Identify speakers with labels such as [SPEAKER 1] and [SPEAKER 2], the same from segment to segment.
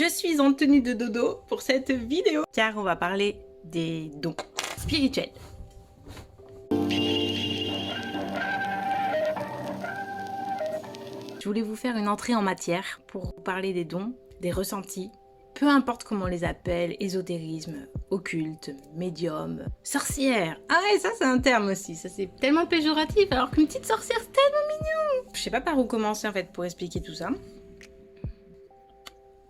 [SPEAKER 1] Je suis en tenue de dodo pour cette vidéo car on va parler des dons spirituels. Je voulais vous faire une entrée en matière pour vous parler des dons, des ressentis, peu importe comment on les appelle, ésotérisme, occulte, médium, sorcière. Ah ouais, ça c'est un terme aussi, ça c'est tellement péjoratif alors qu'une petite sorcière c'est tellement mignon. Je sais pas par où commencer en fait pour expliquer tout ça.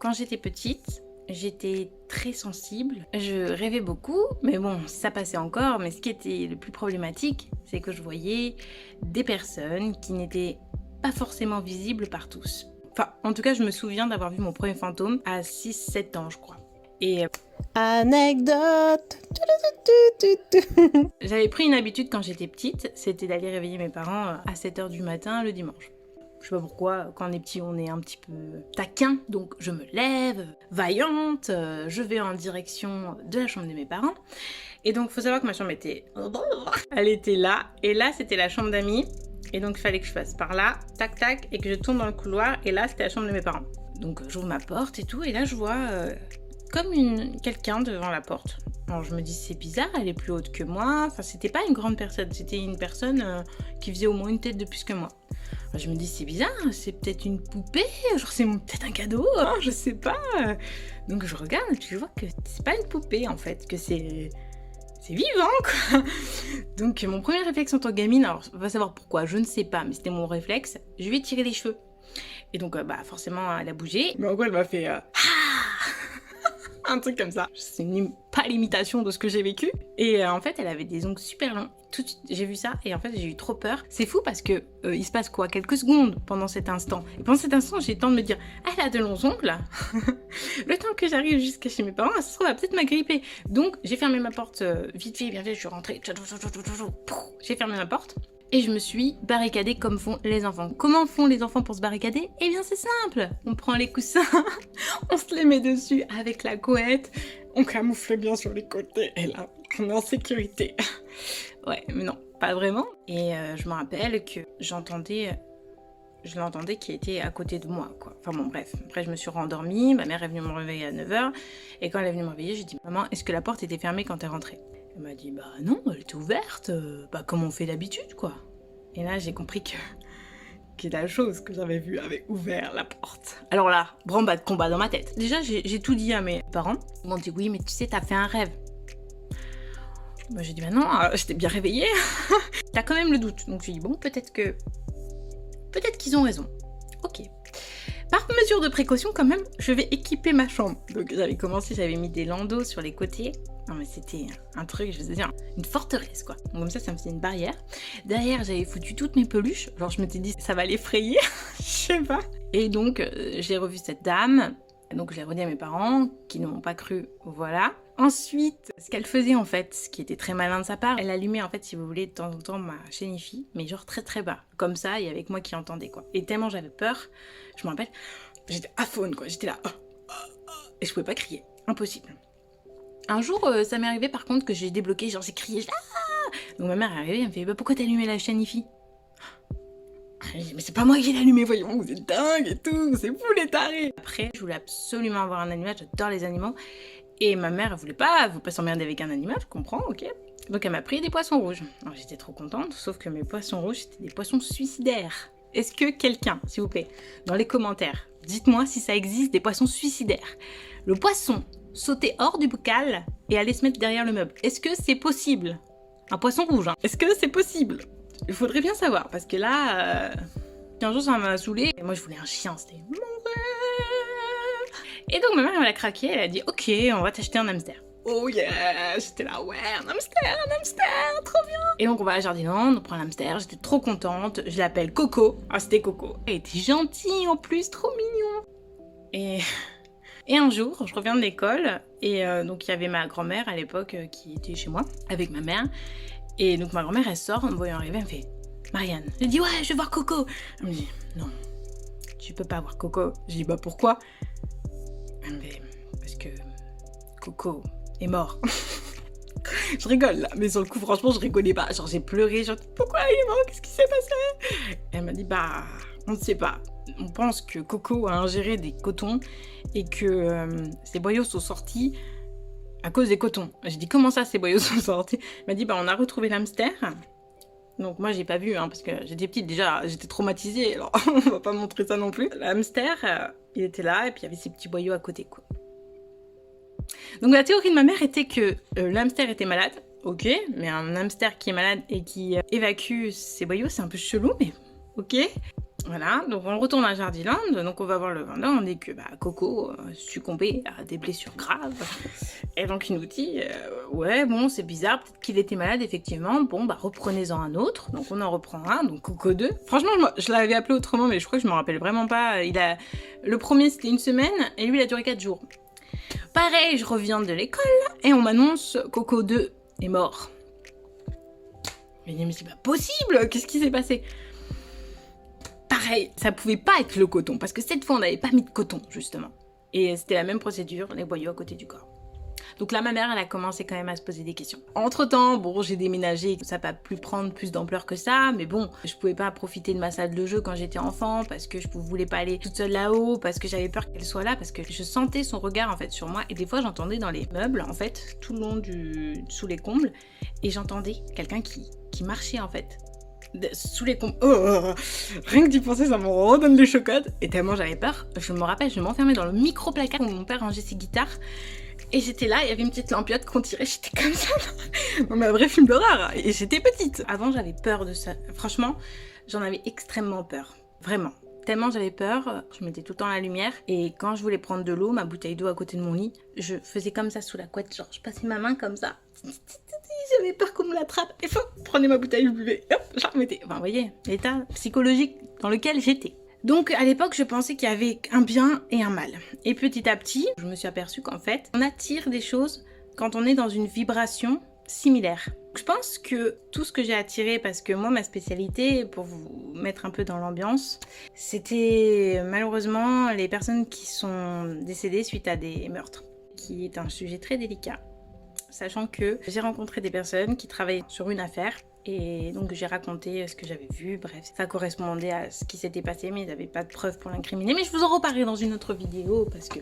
[SPEAKER 1] Quand j'étais petite, j'étais très sensible, je rêvais beaucoup, mais bon, ça passait encore, mais ce qui était le plus problématique, c'est que je voyais des personnes qui n'étaient pas forcément visibles par tous. Enfin, en tout cas, je me souviens d'avoir vu mon premier fantôme à 6-7 ans, je crois. Et
[SPEAKER 2] anecdote.
[SPEAKER 1] J'avais pris une habitude quand j'étais petite, c'était d'aller réveiller mes parents à 7h du matin le dimanche. Je sais pas pourquoi, quand on est petit, on est un petit peu taquin, donc je me lève, vaillante, je vais en direction de la chambre de mes parents. Et donc, faut savoir que ma chambre était... Elle était là, et là, c'était la chambre d'amis. Et donc, il fallait que je fasse par là, tac, tac, et que je tourne dans le couloir, et là, c'était la chambre de mes parents. Donc, j'ouvre ma porte et tout, et là, je vois comme quelqu'un devant la porte. Alors, je me dis, c'est bizarre, elle est plus haute que moi. Enfin, c'était pas une grande personne, c'était une personne qui faisait au moins une tête de plus que moi. Alors, je me dis, c'est bizarre, c'est peut-être une poupée, genre c'est peut-être un cadeau, hein, je sais pas. Donc, je regarde, et je vois que c'est pas une poupée, en fait, que c'est vivant, quoi. Donc, mon premier réflexe en tant que gamine, alors, on va savoir pourquoi, je ne sais pas, mais c'était mon réflexe, je lui ai tiré les cheveux. Et donc, forcément, elle a bougé. Mais en gros, elle m'a fait... un truc comme ça. C'est pas l'imitation de ce que j'ai vécu. Et en fait, elle avait des ongles super longs. Tout de suite, j'ai vu ça et en fait, j'ai eu trop peur. C'est fou parce que il se passe quoi? Quelques secondes pendant cet instant. Et pendant cet instant, j'ai le temps de me dire, ah, elle a de longs ongles. Le temps que j'arrive jusqu'à chez mes parents, ça se trouve, elle va peut-être m'agripper. Donc, j'ai fermé ma porte vite fait, bien vite, je suis rentrée. J'ai fermé ma porte. Et je me suis barricadée comme font les enfants. Comment font les enfants pour se barricader? Eh bien c'est simple, on prend les coussins, on se les met dessus avec la couette, on camoufle bien sur les côtés et là on est en sécurité. Ouais, mais non, pas vraiment. Et je me rappelle que je l'entendais qui était à côté de moi, quoi. Enfin bon, bref. Après, je me suis rendormie, ma mère est venue me réveiller à 9h, et quand elle est venue me réveiller, j'ai dit, maman, est-ce que la porte était fermée quand t'es rentrée? Elle m'a dit, bah non, elle était ouverte, comme on fait d'habitude, quoi. Et là, j'ai compris que la chose que j'avais vue avait ouvert la porte. Alors là, branle-bas de combat dans ma tête. Déjà, j'ai tout dit à mes parents. Ils m'ont dit, oui, mais tu sais, t'as fait un rêve. Moi, j'ai dit, bah non, j'étais bien réveillée. T'as quand même le doute. Donc, j'ai dit, bon, peut-être qu'ils ont raison. Ok. Par mesure de précaution, quand même, je vais équiper ma chambre. Donc, j'avais mis des landaux sur les côtés. Non, mais c'était un truc, je faisais une forteresse, quoi. Donc, comme ça me faisait une barrière. Derrière, j'avais foutu toutes mes peluches. Genre, je m'étais dit, ça va l'effrayer. Je sais pas. Et donc, j'ai revu cette dame. Donc, je l'ai redit à mes parents, qui ne m'ont pas cru. Voilà. Ensuite, ce qu'elle faisait, en fait, ce qui était très malin de sa part, elle allumait, en fait, si vous voulez, de temps en temps, ma chaîne IFI, mais genre très très bas. Comme ça, et avec moi qui entendais, quoi. Et tellement j'avais peur, je me rappelle, j'étais aphone, quoi. J'étais là, et je pouvais pas crier. Impossible. Un jour, ça m'est arrivé, par contre, que j'ai débloqué, genre j'ai crié, donc ma mère est arrivée, elle me fait, pourquoi t'as allumé la chaîne IFI? J'ai dit, mais c'est pas moi qui l'ai allumé, voyons, vous êtes dingue et tout, c'est vous les tarés. Après, je voulais absolument avoir un animal, j'adore les animaux. Et ma mère, elle voulait pas s'emmerder avec un animal, je comprends, ok. Donc elle m'a pris des poissons rouges. Alors j'étais trop contente, sauf que mes poissons rouges, c'était des poissons suicidaires. Est-ce que quelqu'un, s'il vous plaît, dans les commentaires, dites-moi si ça existe des poissons suicidaires. Le poisson sautait hors du bocal et allait se mettre derrière le meuble. Est-ce que c'est possible? Un poisson rouge, hein. Est-ce que c'est possible? Il faudrait bien savoir, parce que là, un jour ça m'a saoulée. Et moi je voulais un chien, c'était mon rêve. Et donc ma mère, elle a craqué, elle a dit, ok, on va t'acheter un hamster. Oh yeah, j'étais là, ouais, un hamster, trop bien. Et donc on va à Jardiland, on prend un hamster, j'étais trop contente, je l'appelle Coco. Ah, c'était Coco. Elle était gentille en plus, trop mignon. Et un jour, je reviens de l'école, et donc il y avait ma grand-mère à l'époque qui était chez moi, avec ma mère. Et donc ma grand-mère, elle sort, en me voyant arriver, elle me fait, Marianne. Je dis, ouais, je vais voir Coco. Elle me dit, non, tu peux pas voir Coco. Je dis, bah pourquoi? Elle me fait, parce que Coco est mort. Je rigole là, mais sur le coup, franchement, je rigolais pas. Genre, j'ai pleuré, genre, pourquoi il est mort? Qu'est-ce qui s'est passé? Elle m'a dit, bah, on ne sait pas. on pense que Coco a ingéré des cotons et que ces boyaux sont sortis à cause des cotons. J'ai dit comment ça ces boyaux sont sortis? Elle m'a dit bah on a retrouvé l'hamster. Donc moi j'ai pas vu parce que j'étais petite déjà, j'étais traumatisée alors on va pas montrer ça non plus. L'hamster il était là et puis il y avait ces petits boyaux à côté quoi. Donc la théorie de ma mère était que l'hamster était malade. Ok, mais un hamster qui est malade et qui évacue ses boyaux c'est un peu chelou mais ok. Voilà, donc on retourne à Jardiland, donc on va voir le vendeur, on dit que Coco succombait à des blessures graves. Et donc il nous dit, ouais bon c'est bizarre, peut-être qu'il était malade effectivement, bon reprenez-en un autre. Donc on en reprend un, donc Coco 2. Franchement je l'avais appelé autrement mais je crois que je me rappelle vraiment pas. Le premier c'était 1 semaine et lui il a duré 4 jours. Pareil, je reviens de l'école et on m'annonce Coco 2 est mort. Je me dis mais c'est pas possible, qu'est-ce qui s'est passé? Pareil, ça pouvait pas être le coton, parce que cette fois, on n'avait pas mis de coton, justement. Et c'était la même procédure, les boyaux à côté du corps. Donc là, ma mère, elle a commencé quand même à se poser des questions. Entre-temps, bon, j'ai déménagé, ça n'a pas pu prendre plus d'ampleur que ça, mais bon, je pouvais pas profiter de ma salle de jeu quand j'étais enfant, parce que je voulais pas aller toute seule là-haut, parce que j'avais peur qu'elle soit là, parce que je sentais son regard, en fait, sur moi, et des fois, j'entendais dans les meubles, en fait, tout le long sous les combles, et j'entendais quelqu'un qui marchait, en fait. Sous les combles. Oh, rien que d'y penser, ça me redonne les chocottes. Et tellement j'avais peur, je me rappelle, je m'enfermais dans le micro-placard où mon père rangeait ses guitares. Et j'étais là, il y avait une petite lampiote qu'on tirait, j'étais comme ça. On a un vrai film d'horreur. Et j'étais petite. Avant, j'avais peur de ça. Franchement, j'en avais extrêmement peur. Vraiment. Tellement j'avais peur, je mettais tout le temps la lumière. Et quand je voulais prendre de l'eau, ma bouteille d'eau à côté de mon lit, je faisais comme ça sous la couette. Genre, je passais ma main comme ça. J'avais peur qu'on me l'attrape. Et prenez ma bouteille, je buvais. Hop, je la remettais. Enfin, vous voyez, l'état psychologique dans lequel j'étais. Donc, à l'époque, je pensais qu'il y avait un bien et un mal. Et petit à petit, je me suis aperçue qu'en fait, on attire des choses quand on est dans une vibration similaire. Je pense que tout ce que j'ai attiré, parce que moi, ma spécialité, pour vous mettre un peu dans l'ambiance, c'était malheureusement les personnes qui sont décédées suite à des meurtres, qui est un sujet très délicat. Sachant que j'ai rencontré des personnes qui travaillaient sur une affaire et donc j'ai raconté ce que j'avais vu, bref, ça correspondait à ce qui s'était passé mais ils n'avaient pas de preuves pour l'incriminer. Mais je vous en reparlerai dans une autre vidéo parce que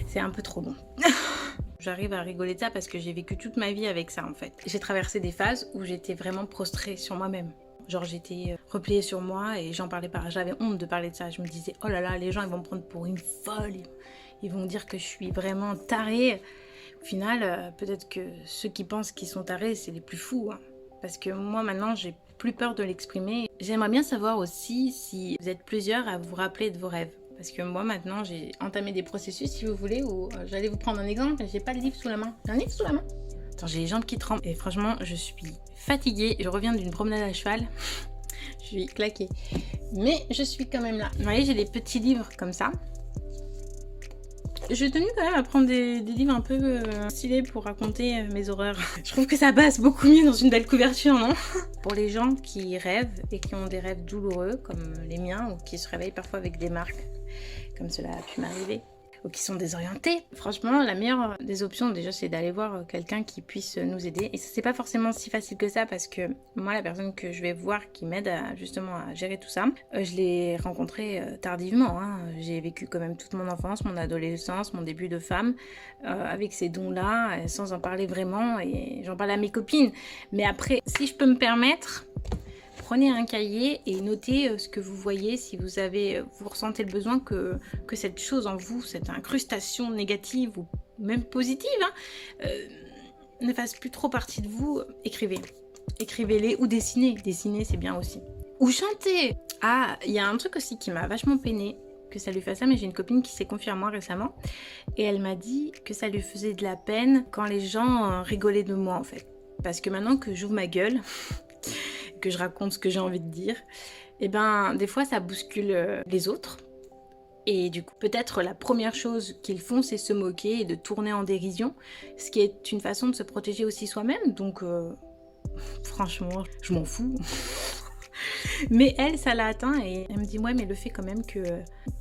[SPEAKER 1] c'est un peu trop bon. J'arrive à rigoler de ça parce que j'ai vécu toute ma vie avec ça en fait. J'ai traversé des phases où j'étais vraiment prostrée sur moi-même. Genre j'étais repliée sur moi et j'en parlais pas. J'avais honte de parler de ça. Je me disais oh là là, les gens ils vont me prendre pour une folle. Ils vont dire que je suis vraiment tarée. Au final, peut-être que ceux qui pensent qu'ils sont tarés, c'est les plus fous. Hein. Parce que moi, maintenant, j'ai plus peur de l'exprimer. J'aimerais bien savoir aussi si vous êtes plusieurs à vous rappeler de vos rêves. Parce que moi, maintenant, j'ai entamé des processus, si vous voulez, où j'allais vous prendre un exemple. J'ai pas de livre sous la main. J'ai un livre sous la main. Attends, j'ai les jambes qui tremblent. Et franchement, je suis fatiguée. Je reviens d'une promenade à cheval. Je suis claquée. Mais je suis quand même là. Vous voyez, j'ai des petits livres comme ça. J'ai tenu quand même à prendre des livres un peu stylés pour raconter mes horreurs. Je trouve que ça passe beaucoup mieux dans une belle couverture, non? Pour les gens qui rêvent et qui ont des rêves douloureux, comme les miens, ou qui se réveillent parfois avec des marques, comme cela a pu m'arriver, ou qui sont désorientés. Franchement, la meilleure des options, déjà, c'est d'aller voir quelqu'un qui puisse nous aider. Et ça, c'est pas forcément si facile que ça, parce que moi, la personne que je vais voir qui m'aide justement à gérer tout ça, je l'ai rencontrée tardivement. Hein. J'ai vécu quand même toute mon enfance, mon adolescence, mon début de femme, avec ces dons-là, sans en parler vraiment, et j'en parle à mes copines. Mais après, si je peux me permettre... Prenez un cahier et notez ce que vous voyez, si vous ressentez le besoin que cette chose en vous, cette incrustation négative ou même positive, ne fasse plus trop partie de vous, écrivez. Écrivez-les ou dessinez. Dessiner, c'est bien aussi. Ou chantez. Ah, il y a un truc aussi qui m'a vachement peinée, que ça lui fasse ça, mais j'ai une copine qui s'est confiée à moi récemment et elle m'a dit que ça lui faisait de la peine quand les gens rigolaient de moi en fait. Parce que maintenant que j'ouvre ma gueule... que je raconte ce que j'ai envie de dire, et ben des fois ça bouscule les autres. Et du coup, peut-être la première chose qu'ils font, c'est se moquer et de tourner en dérision, ce qui est une façon de se protéger aussi soi-même. Donc, franchement, je m'en fous. Mais elle, ça l'a atteint et elle me dit ouais, mais le fait quand même que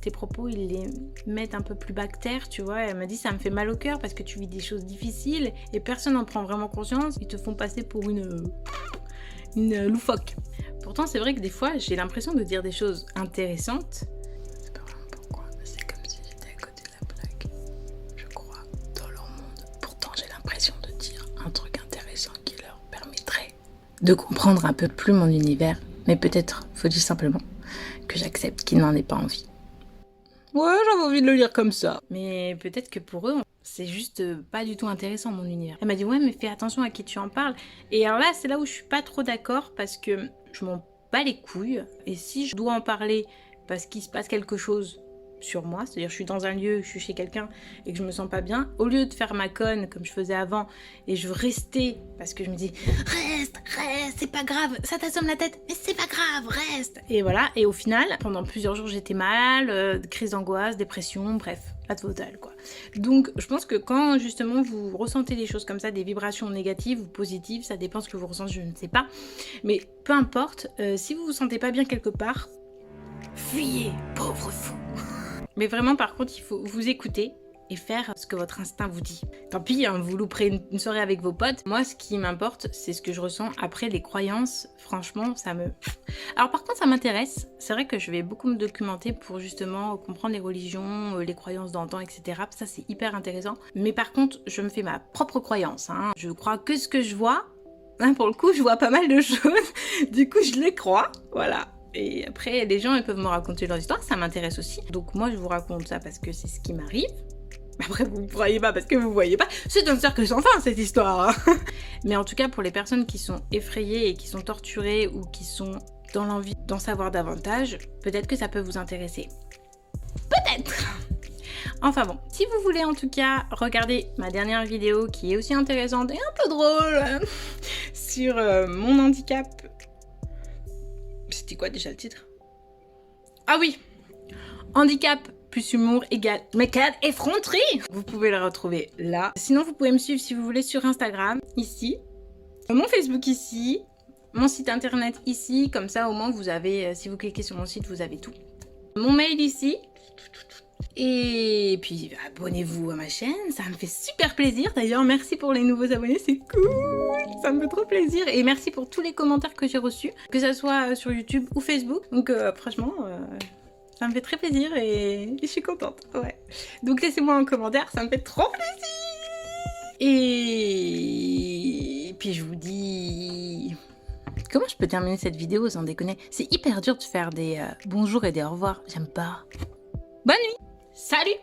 [SPEAKER 1] tes propos, ils les mettent un peu plus bas que terre, tu vois. Elle m'a dit ça me fait mal au cœur parce que tu vis des choses difficiles et personne n'en prend vraiment conscience. Ils te font passer pour une loufoque, pourtant, c'est vrai que des fois, j'ai l'impression de dire des choses intéressantes. C'est pas vraiment pourquoi, c'est comme si j'étais à côté de la plaque. Je crois dans leur monde. Pourtant, j'ai l'impression de dire un truc intéressant qui leur permettrait de comprendre un peu plus mon univers. Mais peut-être faut-il simplement que j'accepte qu'ils n'en aient pas envie. Ouais, j'avais envie de le lire comme ça. Mais peut-être que pour eux, c'est juste pas du tout intéressant mon univers. Elle m'a dit ouais mais fais attention à qui tu en parles. Et alors là c'est là où je suis pas trop d'accord parce que je m'en bats les couilles. Et si je dois en parler parce qu'il se passe quelque chose sur moi, c'est-à-dire je suis dans un lieu, je suis chez quelqu'un et que je me sens pas bien, au lieu de faire ma conne comme je faisais avant et je veux rester parce que je me dis reste, c'est pas grave, ça t'assomme la tête, mais c'est pas grave, reste. Et voilà, et au final, pendant plusieurs jours j'étais mal, crise d'angoisse, dépression, bref, la totale quoi. Donc je pense que quand justement vous ressentez des choses comme ça, des vibrations négatives ou positives, ça dépend ce que vous ressentez, je ne sais pas, mais peu importe, si vous vous sentez pas bien quelque part, fuyez, pauvre fou. Mais vraiment, par contre, il faut vous écouter et faire ce que votre instinct vous dit. Tant pis, hein, vous louperez une soirée avec vos potes. Moi, ce qui m'importe, c'est ce que je ressens. Après, les croyances, franchement, ça me... Alors par contre, ça m'intéresse. C'est vrai que je vais beaucoup me documenter pour justement comprendre les religions, les croyances d'antan, etc. Ça, c'est hyper intéressant. Mais par contre, je me fais ma propre croyance. Hein. Je crois que ce que je vois. Hein, pour le coup, je vois pas mal de choses. Du coup, je les crois. Voilà. Et après, les gens ils peuvent me raconter leur histoire, ça m'intéresse aussi. Donc moi, je vous raconte ça parce que c'est ce qui m'arrive. Après, vous ne croyez pas parce que vous voyez pas. C'est un cercle sans fin, cette histoire. Hein. Mais en tout cas, pour les personnes qui sont effrayées et qui sont torturées ou qui sont dans l'envie d'en savoir davantage, peut-être que ça peut vous intéresser. Peut-être. Enfin bon, si vous voulez en tout cas regarder ma dernière vidéo qui est aussi intéressante et un peu drôle sur mon handicap. C'était quoi déjà le titre? Ah oui! Handicap plus humour égale mécade effronterie! Vous pouvez le retrouver là. Sinon, vous pouvez me suivre si vous voulez sur Instagram, ici. Mon Facebook ici. Mon site internet ici. Comme ça, au moins, vous avez, si vous cliquez sur mon site, vous avez tout. Mon mail ici. Et puis, abonnez-vous à ma chaîne. Ça me fait super plaisir. D'ailleurs, merci pour les nouveaux abonnés. C'est cool! Ça me fait trop plaisir et merci pour tous les commentaires que j'ai reçus, que ça soit sur YouTube ou Facebook. Donc franchement, ça me fait très plaisir et je suis contente. Ouais. Donc laissez-moi un commentaire, ça me fait trop plaisir. Et puis je vous dis... Comment je peux terminer cette vidéo sans déconner? C'est hyper dur de faire des bonjours et des au revoir. J'aime pas. Bonne nuit. Salut.